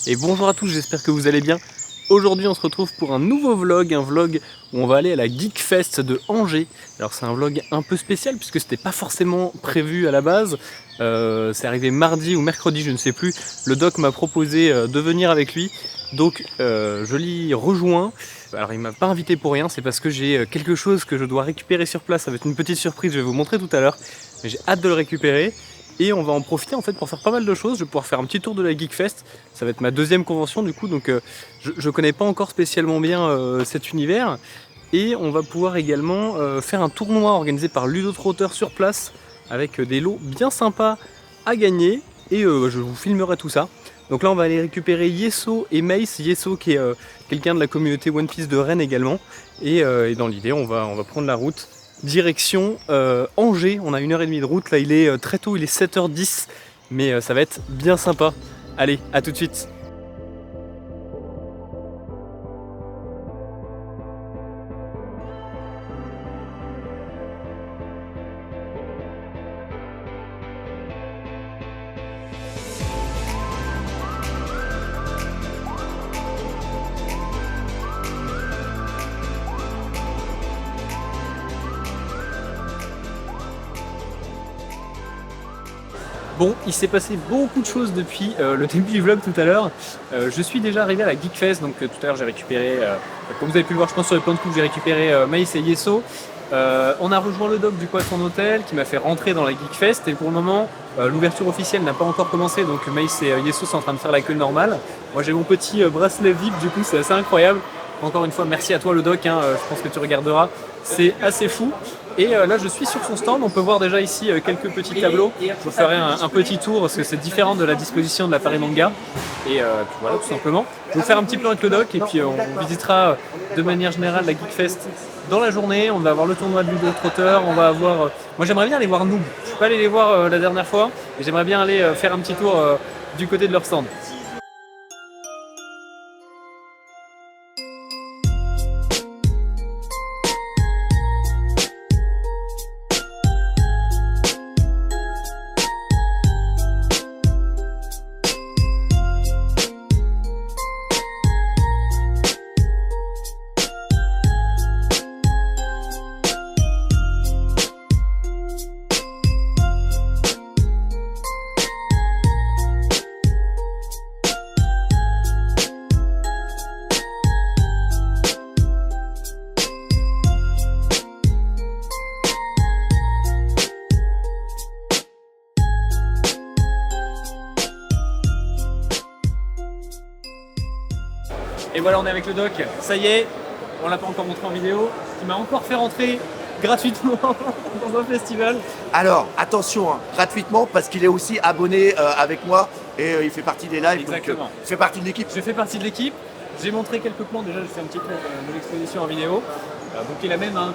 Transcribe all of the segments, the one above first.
Et bonjour à tous, j'espère que vous allez bien. Aujourd'hui on se retrouve pour un nouveau vlog, un vlog où on va aller à la Geekfest de Angers. Alors c'est un vlog un peu spécial puisque c'était pas forcément prévu à la base. C'est arrivé mardi ou mercredi, je ne sais plus. Le doc m'a proposé de venir avec lui, donc je l'y rejoins. Alors il m'a pas invité pour rien, c'est parce que j'ai quelque chose que je dois récupérer sur place. Ça va être une petite surprise, je vais vous montrer tout à l'heure. Mais j'ai hâte de le récupérer. Et on va en profiter en fait pour faire pas mal de choses. Je vais pouvoir faire un petit tour de la Geekfest. Ça va être ma deuxième convention du coup, donc je connais pas encore spécialement bien cet univers. Et on va pouvoir également faire un tournoi organisé par Ludotrotter sur place avec des lots bien sympas à gagner. Et je vous filmerai tout ça. Donc là on va aller récupérer Yeso et Mace. Yeso qui est quelqu'un de la communauté One Piece de Rennes également. Et dans l'idée on va prendre la route. Direction Angers, on a 1h30 de route, là il est très tôt, il est 7h10, mais ça va être bien sympa. Allez, à tout de suite. Bon, il s'est passé beaucoup de choses depuis le début du vlog tout à l'heure. Je suis déjà arrivé à la Geekfest, donc tout à l'heure j'ai récupéré, comme vous avez pu le voir je pense sur les plans de coupe, j'ai récupéré Maïs et Yeso. On a rejoint le doc du Poisson Hôtel qui m'a fait rentrer dans la Geekfest et pour le moment l'ouverture officielle n'a pas encore commencé, donc Maïs et Yeso sont en train de faire la queue normale. Moi j'ai mon petit bracelet VIP, du coup c'est assez incroyable. Encore une fois merci à toi le doc, hein, je pense que tu regarderas, c'est assez fou. Et là je suis sur son stand, on peut voir déjà ici quelques petits tableaux. Je vous ferai un petit tour parce que c'est différent de la disposition de la Paris Manga. Et puis voilà tout simplement. Je vais vous faire un petit plan avec le doc et puis on visitera de manière générale la Geekfest dans la journée. On va avoir le tournoi de Ludotrotter, on va avoir... Moi j'aimerais bien aller voir Noob. Je suis pas allé les voir la dernière fois, mais j'aimerais bien aller faire un petit tour du côté de leur stand. Et voilà, on est avec le doc, ça y est, on l'a pas encore montré en vidéo, qui m'a encore fait rentrer gratuitement dans un festival. Alors, attention, hein, gratuitement, parce qu'il est aussi abonné avec moi et il fait partie des lives. Exactement. Donc, il fait partie de l'équipe. Je fais partie de l'équipe, j'ai montré quelques plans, déjà j'ai fait un petit tour de l'exposition en vidéo, donc qui est la même hein,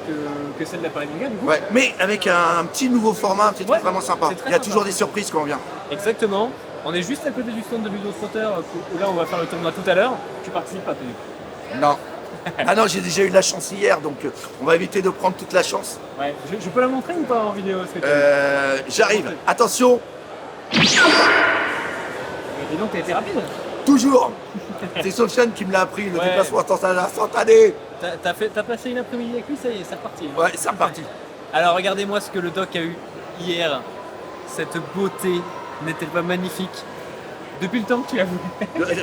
que celle de la Paris Manga du coup. Ouais, mais avec un petit nouveau format, un petit truc vraiment sympa. Il y a sympa. toujours des surprises quand on vient. Exactement. On est juste à côté du stand de Ludotrotter, où là on va faire le tournoi tout à l'heure. Tu participes pas, Tony? Non. Ah non, j'ai déjà eu de la chance hier, donc on va éviter de prendre toute la chance. Ouais. Je peux la montrer ou pas en vidéo? J'arrive. Attention. Et donc t'as été rapide? Toujours. C'est Sofiane qui me l'a appris, le déplacement instantané. T'as passé une après-midi avec lui, ça y est, c'est reparti. Ouais, c'est reparti. Alors regardez-moi ce que le doc a eu hier. Cette beauté n'est-elle pas magnifique? Depuis le temps que tu l'as vu.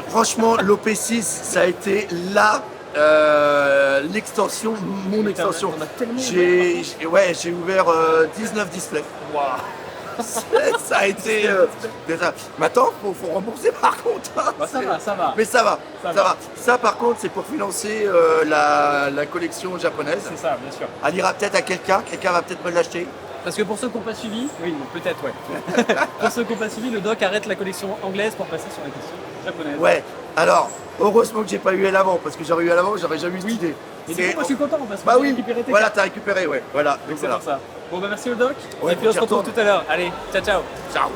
Franchement, l'OP6, ça a été l'extension, mon extension. J'ai ouvert 19 displays. Wow. Ça a été... Maintenant, il faut rembourser par contre. Hein. Bah, ça va. Mais ça va. Ça par contre, c'est pour financer la collection japonaise. C'est ça, bien sûr. Elle ira peut-être à quelqu'un va peut-être me l'acheter. Parce que pour ceux qui n'ont pas suivi, oui, peut-être, ouais. Pour ceux qui n'ont pas suivi, le doc arrête la collection anglaise pour passer sur la collection japonaise. Ouais, alors, heureusement que j'ai pas eu elle avant, parce que j'aurais eu elle avant, j'aurais jamais eu cette idée. Et du coup, moi je suis content parce que bah j'ai oui, récupéré tes voilà, cartes. t'as récupéré, ouais. Voilà, Donc donc c'est voilà. pour ça. Bon bah merci le doc, Ouais, et puis on se retrouve retourne. tout à l'heure. Allez, ciao ciao. Ciao.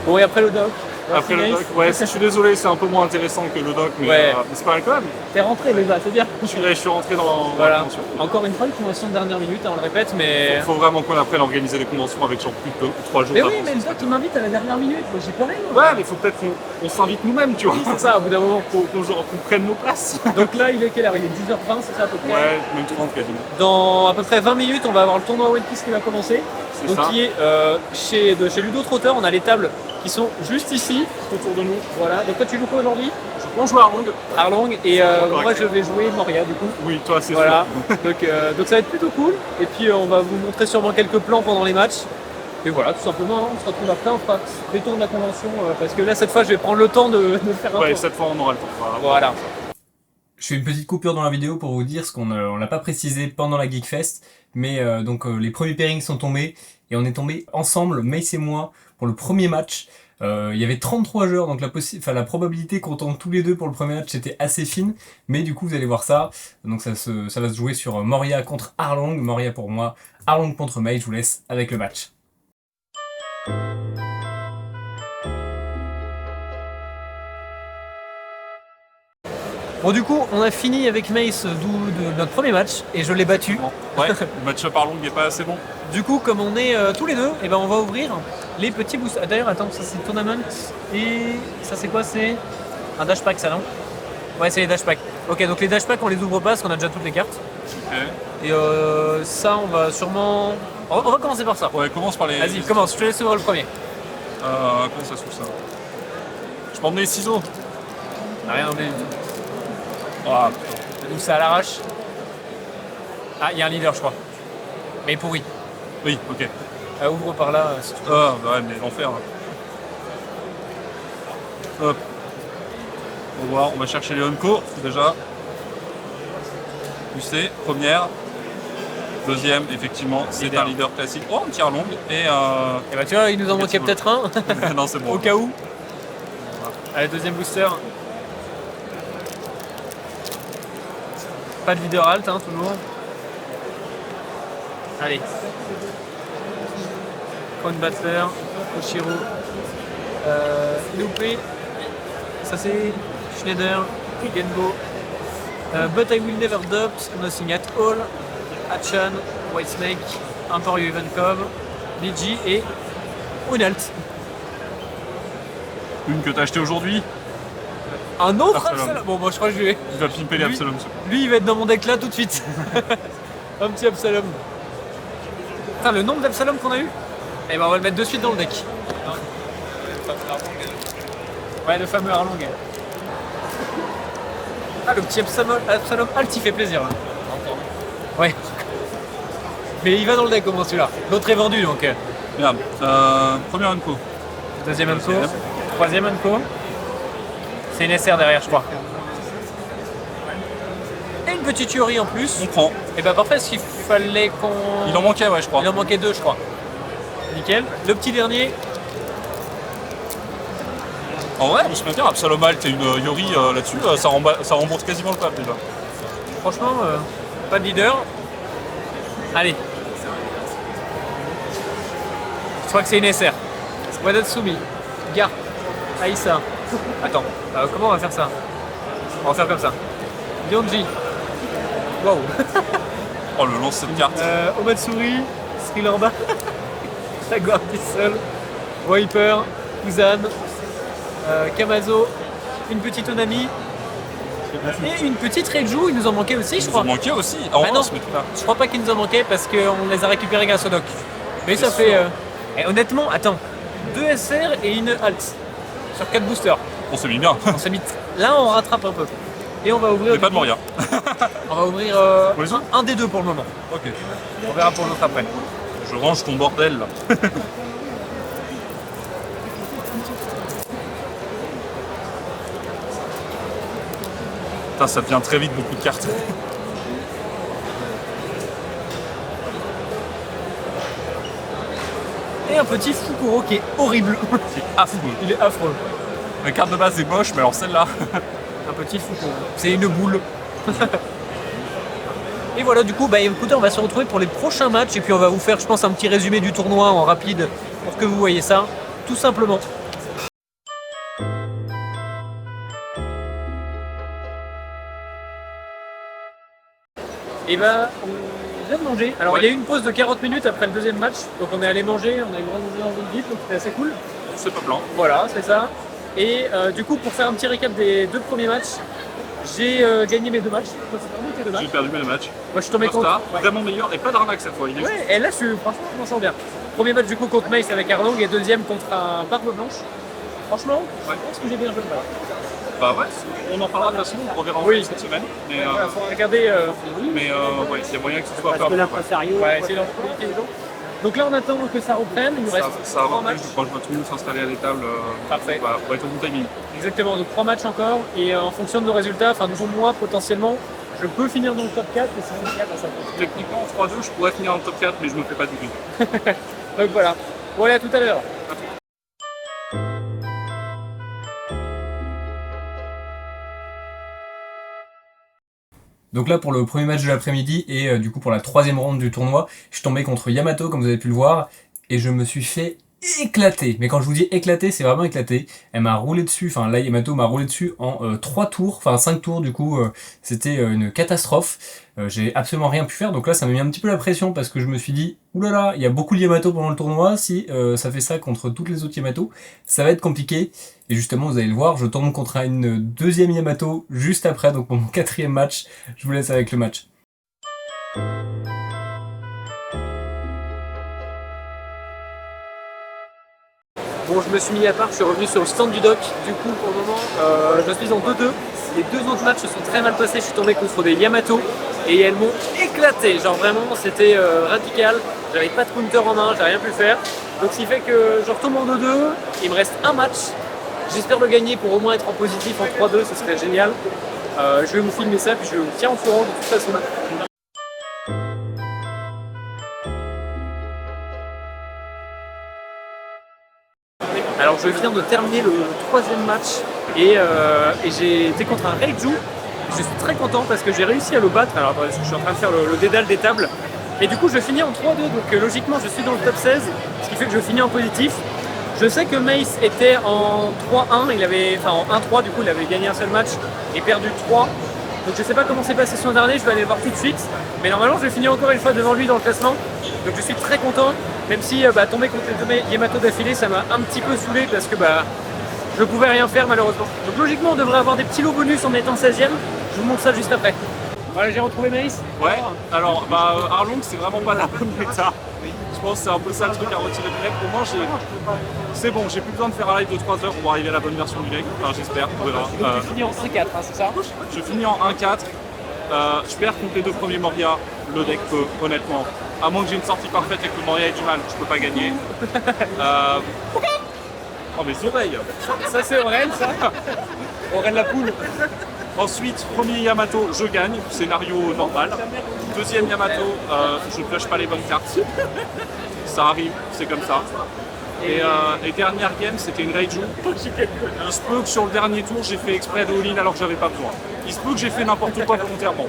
Bon, et après le doc. Après le doc, ouais, je suis désolé, c'est un peu moins intéressant que le doc, mais, Ouais. mais c'est pas mal quand même. T'es rentré déjà, c'est bien. Je suis rentré dans Voilà. la convention. Encore une fois, une convention de dernière minute, hein, on le répète, mais. Il faut vraiment qu'on apprenne à organiser des conventions avec genre plus de 3 jours Mais oui, d'avance. mais le doc il m'invite à la dernière minute, moi j'ai pas rien. Ouais, mais il faut peut-être qu'on s'invite nous-mêmes, tu vois. C'est ça, au bout d'un moment. Qu'on prenne nos places. Donc là, il est quelle heure? Il est 10h20, c'est ça à peu près? Ouais, même 30 quasiment. Dans à peu près 20 minutes, on va avoir le tournoi One Piece qui va commencer. C'est Donc ça. qui est chez Ludo Trotter, on a les tables qui sont juste ici, autour de nous. Voilà. Donc toi tu joues quoi aujourd'hui? On joue à Arlong. Arlong et moi je vais jouer Moria du coup. Oui, toi c'est Voilà. sûr. donc ça va être plutôt cool. Et puis on va vous montrer sûrement quelques plans pendant les matchs. Et voilà, tout simplement, hein, on se retrouve après, on fera les tours de la convention parce que là cette fois je vais prendre le temps de faire un Ouais, tour. cette fois on aura le temps. Voilà. Je fais une petite coupure dans la vidéo pour vous dire ce qu'on l'a pas précisé pendant la Geekfest, mais les premiers pairings sont tombés et on est tombés ensemble, Mace et moi, pour le premier match. Il y avait 33 joueurs, donc la probabilité qu'on tombe tous les deux pour le premier match était assez fine, mais du coup vous allez voir ça. Donc ça va se jouer sur Moria contre Arlong, Moria pour moi, Arlong contre Mace. Je vous laisse avec le match. Bon du coup, on a fini avec Mace de notre premier match et je l'ai battu. Ouais, le match-up Arlong n'est pas assez bon. Du coup, comme on est tous les deux, et ben on va ouvrir les petits boosts. Ah, d'ailleurs, attends, ça c'est le tournament. Et ça c'est quoi? C'est un dash pack, ça non? Ouais, c'est les dash packs. Ok, donc les dash packs on les ouvre pas parce qu'on a déjà toutes les cartes. Ok. Et ça, on va sûrement. On va commencer par ça. Ouais, commence par les. Vas-y, commence. Je te laisse ouvrir le premier. Comment ça s'ouvre ça? Je peux emmener les ciseaux. On a rien emmené du tout. Ah, On ouvre ça à l'arrache. Ah, il y a un leader, je crois. Mais pourri. oui, ok. Ouvre par là si tu veux. Ah, bah ouais, mais l'enfer là. Hop. On va voir, on va chercher les Onco déjà. UC, première. Deuxième, effectivement, c'est Leader. un leader classique. Oh, un tir long. Et Et bah tu vois, il nous en manquait peut-être un. non, c'est bon. Au cas où. Allez, deuxième booster. Pas de leader alt, hein, toujours. Allez. Crown Battler, Oshiro, Loupé. Ça c'est Schneider, Genbo. But I Will Never Doubt, Nothing at All, Hachan, Whitesnake, Emporio Ivankov, Niji et Unalt. Une que t'as acheté aujourd'hui, Un autre Absalom. Absalom. Bon, moi je crois que je vais. il va pimper les Lui- Absalom. Lui, il va être dans mon deck là tout de suite. Un petit Absalom. Putain, le nombre d'Absalom qu'on a eu. Eh ben, on va le mettre de suite dans le deck. Ouais, le fameux Arlong. Ah, le petit Absalom alt, il fait plaisir là. Ouais. Mais il va dans le deck au moins celui-là. L'autre est vendu donc. Bien. Premier Onco. Deuxième Unco. Troisième Unco. C'est une SR derrière, je crois. Et une petite Yori en plus. On prend. Et bah parfait, parce qu'il fallait qu'on. Il en manquait, ouais, je crois. Il en manquait deux, je crois. Nickel. Le petit dernier. En vrai, on se met bien. Absalom Alt et une Yori là-dessus, ça rembourse quasiment le table déjà. Franchement, pas de leader. Allez. Je crois que c'est une SR. Wadatsumi. Gar. Aïssa. Attends, comment on va faire ça? On va faire comme ça. Yonji. Wow. Oh, le lance cette carte. Omatsuri. Sri Lamba. Jaguar Pistol. Viper. Kuzan. Kamazo. Une petite Onami. Et une petite Reiju. Il nous en manquait aussi, je Il nous crois. en manquait aussi. Ah, Bah on non. va se mettre là. Je crois pas qu'il nous en manquait parce qu'on les a récupérés grâce au doc. Mais ça fait. Et honnêtement, attends, 2 SR et une alt sur 4 boosters. On s'est mis bien. On s'est mis. Là, on rattrape un peu. Et on va ouvrir. Mais pas de Moria. On va ouvrir Pour les autres un des deux pour le moment. Ok. On verra pour l'autre après. Je range ton bordel là. Putain, ça devient très vite beaucoup de cartes. Et un petit Fukuro qui est horrible. C'est affreux. Il est affreux. La carte de base est moche, mais alors celle-là. Un petit Fukuro. C'est une boule. Et voilà, du coup, bah écoutez, on va se retrouver pour les prochains matchs et puis on va vous faire, je pense, un petit résumé du tournoi en rapide pour que vous voyez ça, tout simplement. Et bah, on vient de manger. Alors, il y a eu une pause de 40 minutes après le deuxième match. Donc, on est allé manger, on a eu vraiment mangé vite, donc c'était assez cool. C'est pas blanc. Voilà, c'est ça. Et du coup, pour faire un petit récap des 2 premiers matchs, j'ai gagné mes 2 matchs. Toi, c'est vraiment tes 2 matchs. J'ai perdu mes matchs. Moi, je suis tombé contre. Costa, vraiment meilleur et pas d'arnaque cette fois. Il est Ouais, et là, franchement, je m'en sens bien. Premier match du coup contre Mace avec Arlong et deuxième contre un Barbe Blanche. Franchement, je pense que j'ai bien joué le match. Bah ouais, on en parlera de toute façon, on reverra en Oui. cette semaine. Mais Voilà, faut regarder. ouais, il y a moyen que ce soit Parce que pas. là, pas sérieux. Ouais, essayer d'anticiper les gens. Donc là, on attend que ça reprenne. Il nous reste Ça 3 repris, matchs. je crois que je vois tout le monde s'installer à l'étable. Parfait. Pour être au bon timing. Exactement, donc 3 matchs encore. Et en fonction de nos résultats, enfin, pour moi, potentiellement, je peux finir dans le top 4. Et si on gagne, ça peut. Techniquement, en 3-2, je pourrais finir dans le top 4, mais je me fais pas doubler. Donc voilà. Bon, allez, à tout à l'heure. Donc là pour le premier match de l'après-midi et du coup pour la 3e ronde du tournoi, je suis tombé contre Yamato comme vous avez pu le voir et je me suis fait éclater. Mais quand je vous dis éclater, c'est vraiment éclaté. Elle m'a roulé dessus, enfin là Yamato m'a roulé dessus en 3 tours, enfin 5 tours du coup, c'était une catastrophe. J'ai absolument rien pu faire, donc là ça m'a mis un petit peu la pression parce que je me suis dit oulala, il y a beaucoup de Yamato pendant le tournoi, si ça fait ça contre toutes les autres Yamato, ça va être compliqué. Et justement vous allez le voir, je tombe contre une 2e Yamato juste après, donc pour mon 4e match, je vous laisse avec le match. Bon, je me suis mis à part, je suis revenu sur le stand du doc. Du coup, pour le moment, je suis en 2-2. Les 2 autres matchs se sont très mal passés. Je suis tombé contre des Yamato et elles m'ont éclaté. Genre vraiment, c'était radical. J'avais pas de counter en main, j'ai rien pu faire. Donc, ce qui fait que je retombe en 2-2. Il me reste un match. J'espère le gagner pour au moins être en positif en 3-2, ce serait génial. Je vais vous filmer ça, puis je vous tiens au courant de toute façon. Alors je viens de terminer le 3e match et j'ai été contre un Reiju. Je suis très content parce que j'ai réussi à le battre. Alors attendez, je suis en train de faire le dédale des tables. Et du coup je finis en 3-2, donc logiquement je suis dans le top 16, ce qui fait que je finis en positif. Je sais que Mace était en 3-1, en 1-3 du coup il avait gagné un seul match et perdu 3. Donc je sais pas comment s'est passé son dernier, je vais aller le voir tout de suite. Mais normalement je vais finir encore une fois devant lui dans le classement. Donc je suis très content, même si tomber contre les 2 Yamato d'affilée ça m'a un petit peu saoulé parce que je pouvais rien faire malheureusement. Donc logiquement on devrait avoir des petits lots bonus en étant 16e. Je vous montre ça juste après. Voilà, j'ai retrouvé Mace. Ouais, alors Arlong c'est vraiment pas la bonne méta. Je pense que c'est un peu ça le truc à retirer du deck. Pour moi, c'est bon, j'ai plus besoin de faire un live de 3 heures pour arriver à la bonne version du deck. Enfin, j'espère, on verra. Donc tu finis en 1-4, hein, c'est ça? Je finis en 1-4. Je perds contre les 2 premiers Moria. Le deck peut, honnêtement. À moins que j'ai une sortie parfaite et que le Moria ait du mal, je peux pas gagner. Oh, mes oreilles! Ça c'est Aurel, ça? Aurel la poule. Ensuite, premier Yamato, je gagne, scénario normal. 2e Yamato, je flush pas les bonnes cartes. Ça arrive, c'est comme ça. Et dernière game, c'était une Reiju. Il se peut que sur le dernier tour, j'ai fait exprès de all-in alors que j'avais pas besoin. Il se peut que j'ai fait n'importe quoi volontairement.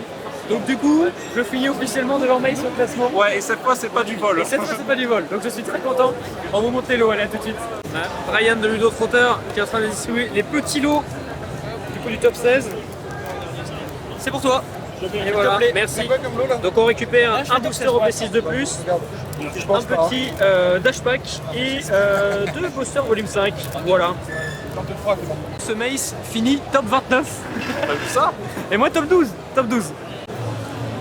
Donc du coup, je finis officiellement devant Mace au classement. Ouais, et cette fois, c'est pas du vol. Et cette fois, c'est pas du vol. Donc je suis très content. On vous montre les lots, allez, à tout de suite. Brian de Ludo Trotteur qui est en train de distribuer les petits lots du coup du top 16. C'est pour toi. Et voilà, merci. Donc on récupère un booster au P6 de plus, un petit dash pack et 2 boosters volume 5. Voilà. Ce Mace finit top 29. T'as vu ça? Et moi top 12. Top 12.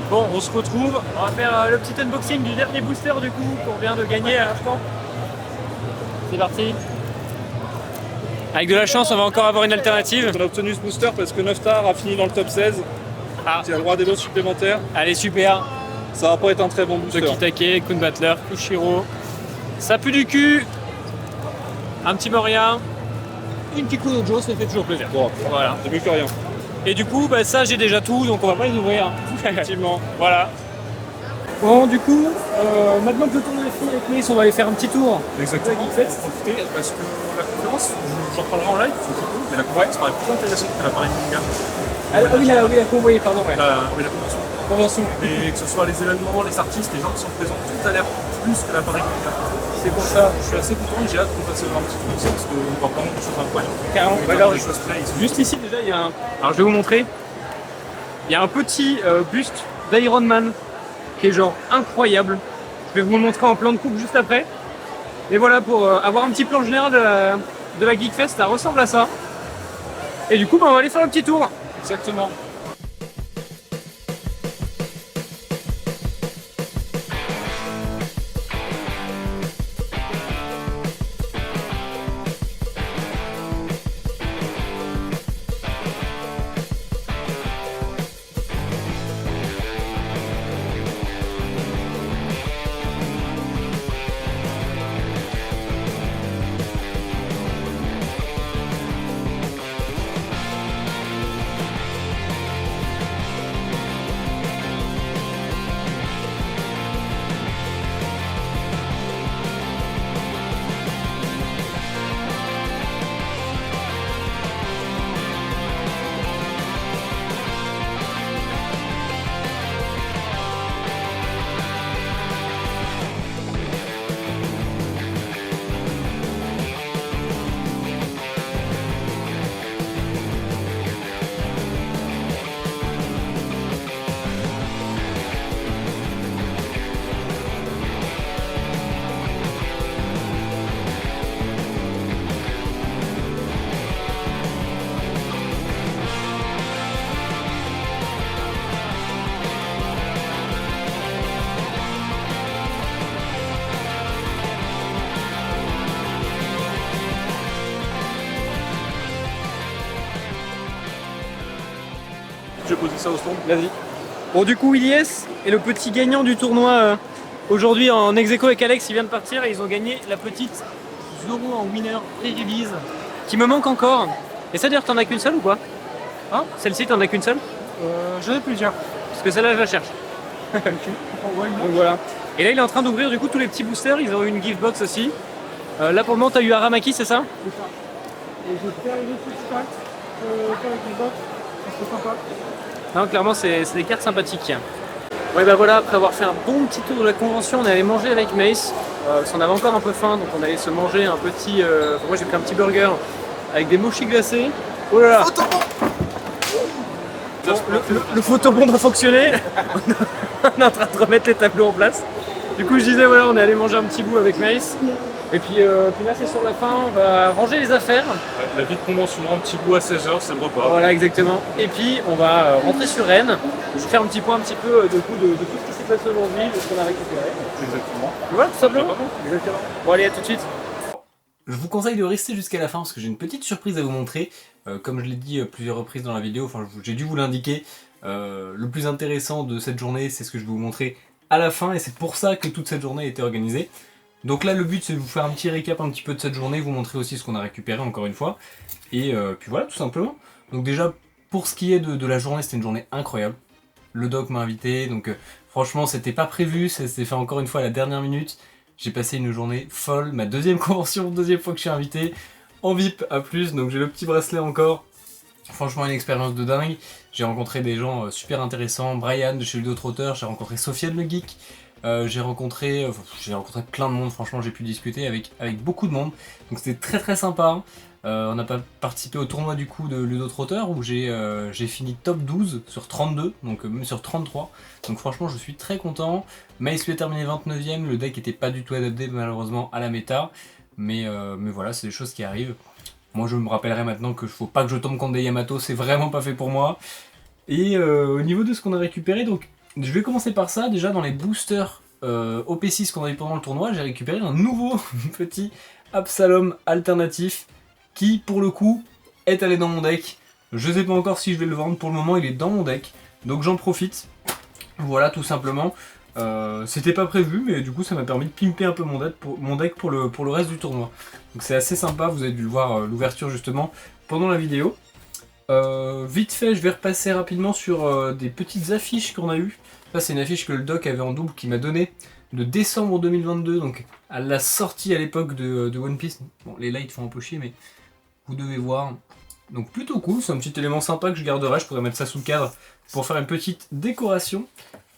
Bon, on se retrouve. On va faire le petit unboxing du dernier booster du coup qu'on vient de gagner à l'instant. C'est parti. Avec de la chance, on va encore avoir une alternative. On a obtenu ce booster parce que 9 stars a fini dans le top 16. Ah. Tu as le droit à des lots supplémentaires. Allez, super. Ça va pas être un très bon booster. Toki Take, Kun Battler, Kushiro. Ça pue du cul. Un petit Moria. Une petite Kunojo, ça fait toujours plaisir. Bon, Voilà. c'est mieux que rien. Et du coup, ça j'ai déjà tout, donc on va pas les ouvrir. Effectivement. Voilà. Bon, du coup, maintenant que le tournoi est fini avec Mace, on va aller faire un petit tour. Exactement. De la Geekfest. Profiter parce que la conférence, j'en parlerai en live, c'est cool, mais la conférence paraît plus intéressante que l'appareil manga. Oui, la convoyée, pardon. Ouais. Oui, la convention. Convention. Et que ce soit les événements, les artistes, les gens qui sont présents, tout a l'air plus que l'appareil manga. C'est pour ça. Je suis assez content, j'ai hâte qu'on fasse un petit peu aussi parce qu'on voit vraiment des choses incroyables. Carrément. Et Regarde, des cosplays, ils sont juste ici, déjà, il y a un. Alors, je vais vous montrer. Il y a un petit buste d'Iron Man qui est genre incroyable. Je vais vous le montrer en plan de coupe juste après. Et voilà, pour avoir un petit plan général de la Geekfest, ça ressemble à ça. Et du coup, bah, on va aller faire un petit tour. Exactement. Je vais poser ça au stand. Vas-y. Bon, du will Yes est le petit gagnant du tournoi aujourd'hui en ex-aequo avec Alex. Il vient de partir et ils ont gagné la petite Zoro en winner pré-release qui me manque encore. Et ça, d'ailleurs, t'en as qu'une seule ou quoi? Hein? Celle-ci, t'en as qu'une seule? J'en ai plusieurs. Parce que celle-là, je la cherche. Donc voilà. Et là, il est en train d'ouvrir du coup tous les petits boosters. Ils ont eu une gift box aussi. Là, pour le moment, t'as eu Aramaki, c'est ça? C'est ça. Et je vais faire une autre petite pack avec les box. C'est sympa. Non, clairement, c'est des cartes sympathiques. Ouais, bah voilà, après avoir fait un bon petit tour de la convention, on est allé manger avec Mace. Parce qu'on avait encore un peu faim, donc on allait se manger un petit. Moi, j'ai pris un petit burger avec des mochis glacés. Oh là là! Bon, le photobond doit fonctionner. On est en train de remettre les tableaux en place. Du coup, je disais, voilà, on est allé manger un petit bout avec Mace. Et puis là, c'est sur la fin, on va ranger les affaires. La vie de convention, un petit bout à 16h, c'est le repas. Voilà, exactement. Et puis, on va rentrer sur Rennes. Je vais faire un petit point un petit peu de tout ce qui s'est passé aujourd'hui, de ce qu'on a récupéré. Exactement. Voilà, tout simplement. Exactement. Bon, allez, à tout de suite. Je vous conseille de rester jusqu'à la fin parce que j'ai une petite surprise à vous montrer. Comme je l'ai dit plusieurs reprises dans la vidéo, enfin j'ai dû vous l'indiquer, le plus intéressant de cette journée, c'est ce que je vais vous montrer à la fin et c'est pour ça que toute cette journée a été organisée. Donc là, le but, c'est de vous faire un petit récap un petit peu de cette journée, vous montrer aussi ce qu'on a récupéré encore une fois. Et puis voilà, tout simplement. Donc déjà, pour ce qui est de la journée, c'était une journée incroyable. Le doc m'a invité, donc franchement, c'était pas prévu, ça s'est fait encore une fois à la dernière minute. J'ai passé une journée folle, ma deuxième convention, deuxième fois que je suis invité, en VIP à plus, donc j'ai le petit bracelet encore. Franchement, une expérience de dingue. J'ai rencontré des gens super intéressants, Brian de chez Ludo Trotter, j'ai rencontré Sofiane le Geek. J'ai rencontré plein de monde, franchement j'ai pu discuter avec beaucoup de monde, donc c'était très très sympa. On a participé au tournoi du coup de Ludo Trotter où j'ai fini top 12 sur 32, donc même sur 33, donc franchement je suis très content. Mace lui a terminé 29ème, le deck était pas du tout adapté malheureusement à la méta, mais voilà, c'est des choses qui arrivent. Moi je me rappellerai maintenant que faut pas que je tombe contre des Yamato, c'est vraiment pas fait pour moi. Et au niveau de ce qu'on a récupéré, donc je vais commencer par ça. Déjà dans les boosters OP6 qu'on a eu pendant le tournoi, j'ai récupéré un nouveau petit Absalom alternatif qui pour le coup est allé dans mon deck. Je sais pas encore si je vais le vendre, pour le moment il est dans mon deck, donc j'en profite. Voilà, tout simplement. C'était pas prévu, mais du coup ça m'a permis de pimper un peu mon deck pour le reste du tournoi. Donc c'est assez sympa, vous avez dû voir l'ouverture justement pendant la vidéo. Vite fait, je vais repasser rapidement sur des petites affiches qu'on a eues. Ça c'est une affiche que le doc avait en double qui m'a donné de décembre 2022, donc à la sortie à l'époque de One Piece. Bon, les lights font un peu chier, mais vous devez voir. Donc plutôt cool, c'est un petit élément sympa que je garderai, je pourrais mettre ça sous le cadre pour faire une petite décoration.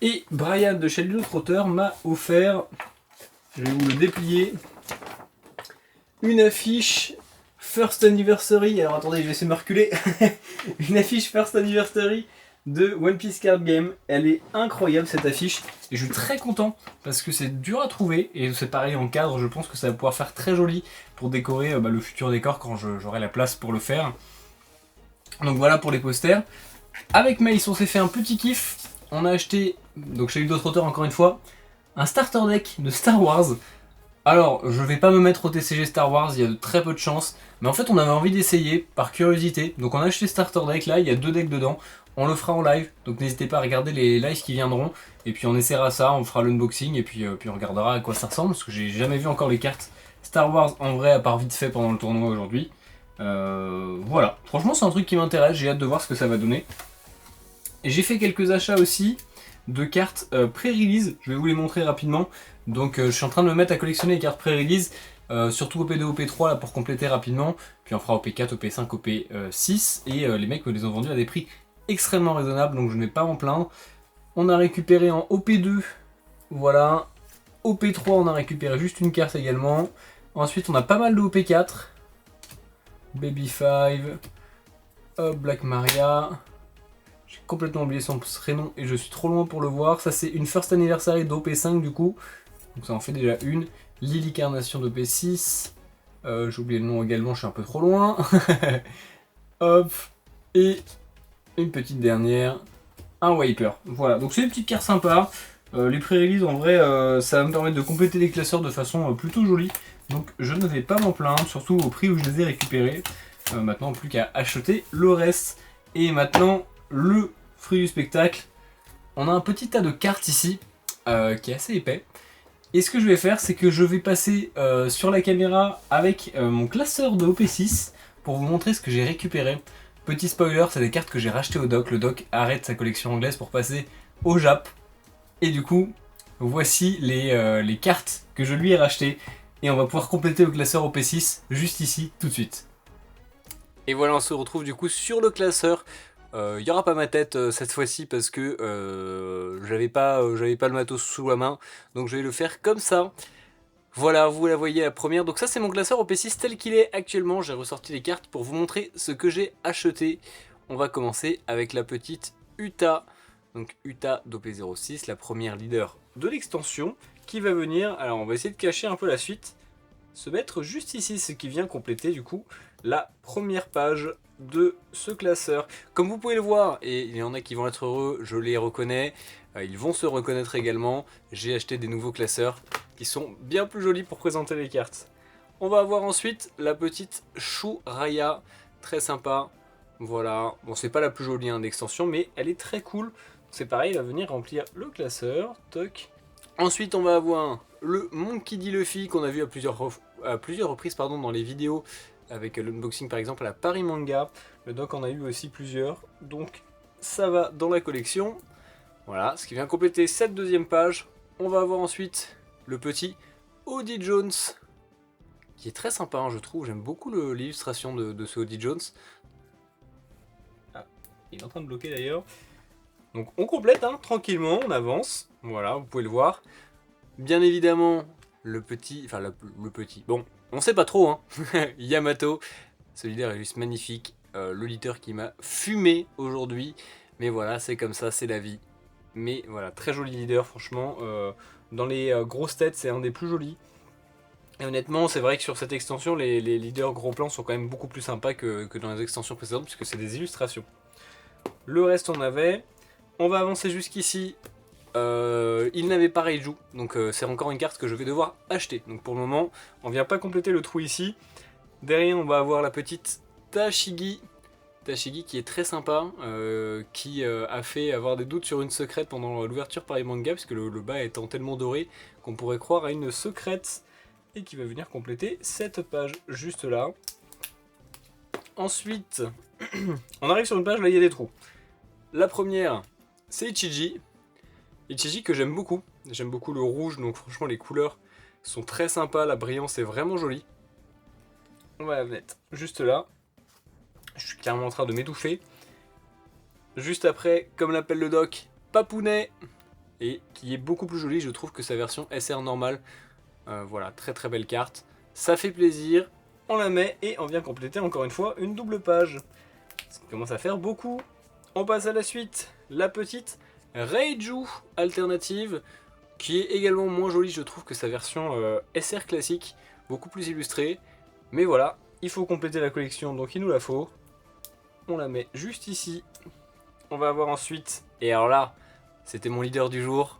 Et Brian de chez Ludo Trotter m'a offert, je vais vous le déplier, une affiche First Anniversary. Alors attendez, je vais essayer de me reculer. Une affiche First Anniversary de One Piece Card Game. Elle est incroyable cette affiche et je suis très content parce que c'est dur à trouver et c'est pareil en cadre, je pense que ça va pouvoir faire très joli pour décorer le futur décor quand j'aurai la place pour le faire. Donc voilà pour les posters. Avec Mace on s'est fait un petit kiff, on a acheté, donc chez d'autres auteurs encore une fois, un starter deck de Star Wars. Alors, je vais pas me mettre au TCG Star Wars, il y a de très peu de chances, mais en fait on avait envie d'essayer par curiosité, donc on a acheté Starter Deck là, il y a 2 decks dedans, on le fera en live, donc n'hésitez pas à regarder les lives qui viendront, et puis on essaiera ça, on fera l'unboxing, et puis on regardera à quoi ça ressemble, parce que j'ai jamais vu encore les cartes Star Wars en vrai, à part vite fait pendant le tournoi aujourd'hui. Voilà, franchement c'est un truc qui m'intéresse, j'ai hâte de voir ce que ça va donner. Et j'ai fait quelques achats aussi de cartes pré-release, je vais vous les montrer rapidement. Donc je suis en train de me mettre à collectionner les cartes pré-release, surtout OP2, OP3 là pour compléter rapidement, puis on fera OP4, OP5, OP6, et les mecs me les ont vendus à des prix extrêmement raisonnables, donc je ne vais pas m'en plaindre. On a récupéré en OP2, voilà, OP3 on a récupéré juste une carte également, ensuite on a pas mal de OP4, Baby 5, Black Maria... J'ai complètement oublié son prénom et je suis trop loin pour le voir. Ça c'est une first anniversary d'OP5 du coup. Donc ça en fait déjà une. Lily Carnation d'OP6. J'ai oublié le nom également, je suis un peu trop loin. Hop. Et une petite dernière. Un Wiper. Voilà, donc c'est une petite carte sympa. Les pré-release en vrai, ça va me permettre de compléter les classeurs de façon plutôt jolie. Donc je ne vais pas m'en plaindre, surtout au prix où je les ai récupérés. Maintenant plus qu'à acheter le reste. Et maintenant... le fruit du spectacle, on a un petit tas de cartes ici qui est assez épais, et ce que je vais faire c'est que je vais passer sur la caméra avec mon classeur de OP6 pour vous montrer ce que j'ai récupéré. Petit spoiler, c'est des cartes que j'ai rachetées au doc, le doc arrête sa collection anglaise pour passer au Jap, et du coup voici les cartes que je lui ai rachetées, et on va pouvoir compléter le classeur OP6 juste ici tout de suite. Et voilà, on se retrouve du coup sur le classeur. Il n'y aura pas ma tête cette fois-ci parce que j'avais pas le matos sous la main, donc je vais le faire comme ça. Voilà, vous la voyez la première, donc ça c'est mon classeur OP6 tel qu'il est actuellement. J'ai ressorti les cartes pour vous montrer ce que j'ai acheté. On va commencer avec la petite Uta, donc Uta d'OP06, la première leader de l'extension qui va venir, alors on va essayer de cacher un peu la suite, se mettre juste ici, ce qui vient compléter du coup la première page de ce classeur. Comme vous pouvez le voir, et il y en a qui vont être heureux, je les reconnais, ils vont se reconnaître également, j'ai acheté des nouveaux classeurs qui sont bien plus jolis pour présenter les cartes. On va avoir ensuite la petite Shuraya, très sympa, voilà, bon c'est pas la plus jolie d'extension, mais elle est très cool, c'est pareil, il va venir remplir le classeur, toc. Ensuite on va avoir le Monkey D. Luffy qu'on a vu à plusieurs reprises dans les vidéos, avec l'unboxing par exemple à la Paris Manga. Le doc en a eu aussi plusieurs, donc ça va dans la collection. Voilà, ce qui vient compléter cette deuxième page. On va avoir ensuite le petit Oddie Jones, qui est très sympa je trouve, j'aime beaucoup l'illustration de ce Oddie Jones. Ah, il est en train de bloquer d'ailleurs. Donc on complète tranquillement, on avance, voilà, vous pouvez le voir. Bien évidemment, le petit, bon, on sait pas trop, Yamato, ce leader est juste magnifique, le leader qui m'a fumé aujourd'hui, mais voilà, c'est comme ça, c'est la vie. Mais voilà, très joli leader, franchement, dans les grosses têtes, c'est un des plus jolis. Et honnêtement, c'est vrai que sur cette extension, les leaders gros plans sont quand même beaucoup plus sympas que dans les extensions précédentes, puisque c'est des illustrations. Le reste, on avait. On va avancer jusqu'ici. Il n'avait pas Reiju, donc c'est encore une carte que je vais devoir acheter. Donc pour le moment, on vient pas compléter le trou ici. Derrière, on va avoir la petite Tashigi. Tashigi qui est très sympa, qui a fait avoir des doutes sur une secrète pendant l'ouverture par les mangas, puisque le bas étant tellement doré qu'on pourrait croire à une secrète, et qui va venir compléter cette page juste là. Ensuite, on arrive sur une page, là il y a des trous. La première, c'est Ichiji. Ichiji que j'aime beaucoup le rouge, donc franchement les couleurs sont très sympas, la brillance est vraiment jolie. On va la mettre juste là. Je suis clairement en train de m'étouffer. Juste après, comme l'appelle le doc, Papounet, et qui est beaucoup plus jolie, je trouve que sa version SR normale. Voilà, très très belle carte. Ça fait plaisir, on la met et on vient compléter encore une fois une double page. Ça commence à faire beaucoup. On passe à la suite. la petite Reiju alternative, qui est également moins jolie, je trouve, que sa version SR classique, beaucoup plus illustrée. Mais voilà, il faut compléter la collection, donc il nous la faut. On la met juste ici. On va avoir ensuite, et alors là, c'était mon leader du jour,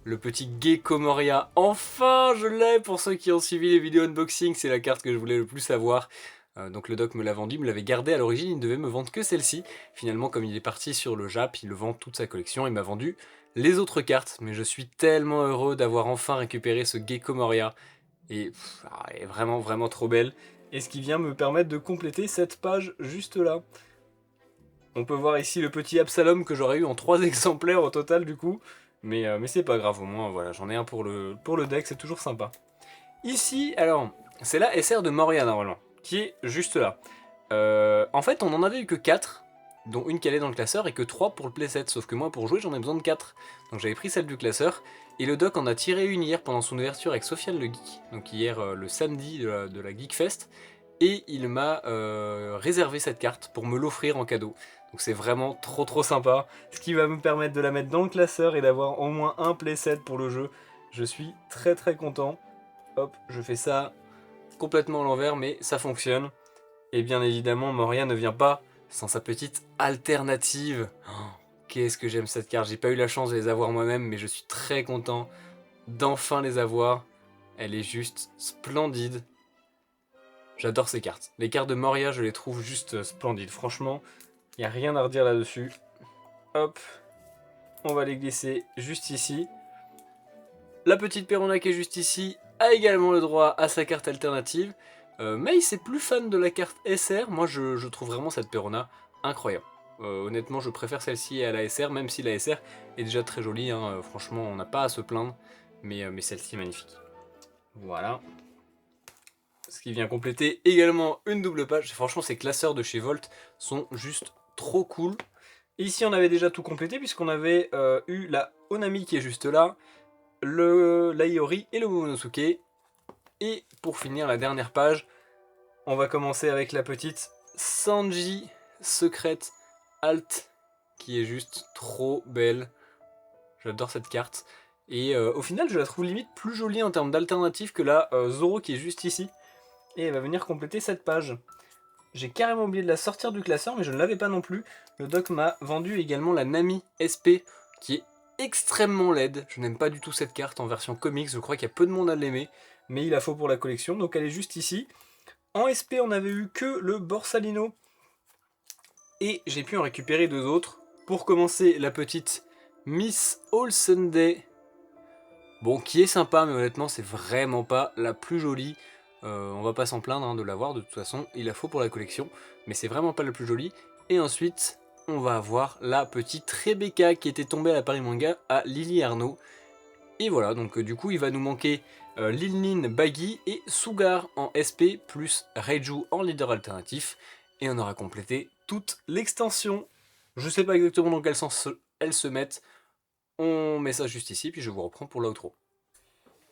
le petit Gecko Moria. Enfin, je l'ai. Pour ceux qui ont suivi les vidéos unboxing, c'est la carte que je voulais le plus avoir. Donc le doc me l'a vendu, il me l'avait gardé à l'origine, il ne devait me vendre que celle-ci. Finalement, comme il est parti sur le Jap, il le vend toute sa collection, il m'a vendu les autres cartes. Mais je suis tellement heureux d'avoir enfin récupéré ce Gecko Moria. Et elle est vraiment, vraiment trop belle. Et ce qui vient me permettre de compléter cette page juste là. On peut voir ici le petit Absalom que j'aurais eu en 3 exemplaires au total du coup. Mais c'est pas grave, au moins voilà, j'en ai un pour le deck, c'est toujours sympa. Ici, alors, c'est la SR de Moria normalement, qui est juste là. En fait, on en avait eu que 4, dont une qui allait dans le classeur, et que 3 pour le playset. Sauf que moi, pour jouer, j'en ai besoin de 4. Donc j'avais pris celle du classeur, et le doc en a tiré une hier pendant son ouverture avec Sofiane le Geek. Donc hier, le samedi de la Geek Fest. Et il m'a réservé cette carte pour me l'offrir en cadeau. Donc c'est vraiment trop sympa. Ce qui va me permettre de la mettre dans le classeur et d'avoir au moins un playset pour le jeu. Je suis très content. Hop, je fais ça complètement à l'envers, mais ça fonctionne. Et bien évidemment, Moria ne vient pas sans sa petite alternative. Oh, qu'est-ce que j'aime cette carte. J'ai pas eu la chance de les avoir moi-même, mais je suis très content d'enfin les avoir. Elle est juste splendide. J'adore ces cartes. Les cartes de Moria, je les trouve juste splendides. Franchement, il n'y a rien à redire là-dessus. Hop, on va les glisser juste ici. La petite Perona qui est juste ici a également le droit à sa carte alternative. Mace est plus fan de la carte SR. Moi, je trouve vraiment cette Perona incroyable. Honnêtement, je préfère celle-ci à la SR, même si la SR est déjà très jolie. Hein. Franchement, on n'a pas à se plaindre. Mais celle-ci est magnifique. Voilà. Ce qui vient compléter également une double page. Franchement, ces classeurs de chez Volt sont juste trop cool. Et ici, on avait déjà tout complété puisqu'on avait eu la Onami qui est juste là, l'Aiori et le Momonosuke. Et pour finir la dernière page, on va commencer avec la petite Sanji Secret Alt qui est juste trop belle. J'adore cette carte. Et au final, je la trouve limite plus jolie en termes d'alternative que la Zoro qui est juste ici. Et elle va venir compléter cette page. J'ai carrément oublié de la sortir du classeur, mais je ne l'avais pas non plus. Le doc m'a vendu également la Nami SP, qui est extrêmement laide. Je n'aime pas du tout cette carte en version comics, je crois qu'il y a peu de monde à l'aimer. Mais il la faut pour la collection, donc elle est juste ici. En SP, on avait eu que le Borsalino. Et j'ai pu en récupérer 2 autres. Pour commencer, la petite Miss All Sunday. Bon, qui est sympa, mais honnêtement, c'est vraiment pas la plus jolie. On va pas s'en plaindre hein, de l'avoir, de toute façon, il la faut pour la collection, mais c'est vraiment pas la plus jolie. Et ensuite, on va avoir la petite Rebecca qui était tombée à la Paris Manga à Lily Arnaud. Et voilà, donc du coup, il va nous manquer Lil Nin Baggy et Sugar en SP, plus Reiju en leader alternatif. Et on aura complété toute l'extension. Je sais pas exactement dans quel sens elles se mettent. On met ça juste ici, puis je vous reprends pour l'outro.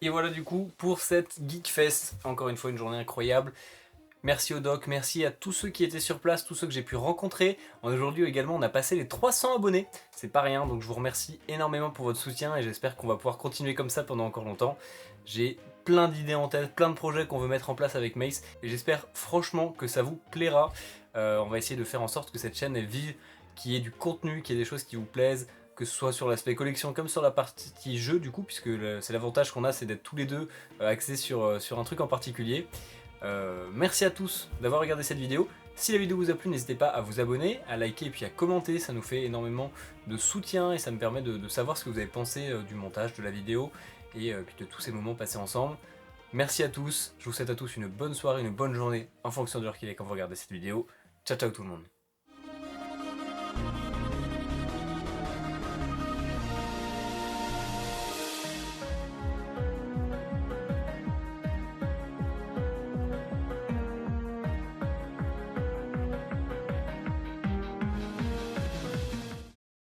Et voilà du coup pour cette Geek Fest, encore une fois une journée incroyable. Merci au doc, merci à tous ceux qui étaient sur place, tous ceux que j'ai pu rencontrer. Aujourd'hui également on a passé les 300 abonnés, c'est pas rien, donc je vous remercie énormément pour votre soutien et j'espère qu'on va pouvoir continuer comme ça pendant encore longtemps. J'ai plein d'idées en tête, plein de projets qu'on veut mettre en place avec Mace et j'espère franchement que ça vous plaira. On va essayer de faire en sorte que cette chaîne elle vive, qu'il y ait du contenu, qu'il y ait des choses qui vous plaisent, que ce soit sur l'aspect collection comme sur la partie jeu du coup, puisque c'est l'avantage qu'on a, c'est d'être tous les deux axés sur un truc en particulier. Merci à tous d'avoir regardé cette vidéo. Si la vidéo vous a plu, n'hésitez pas à vous abonner, à liker et puis à commenter, ça nous fait énormément de soutien et ça me permet de savoir ce que vous avez pensé du montage de la vidéo et puis de tous ces moments passés ensemble. Merci à tous, je vous souhaite à tous une bonne soirée, une bonne journée en fonction de l'heure qu'il est quand vous regardez cette vidéo. Ciao ciao tout le monde.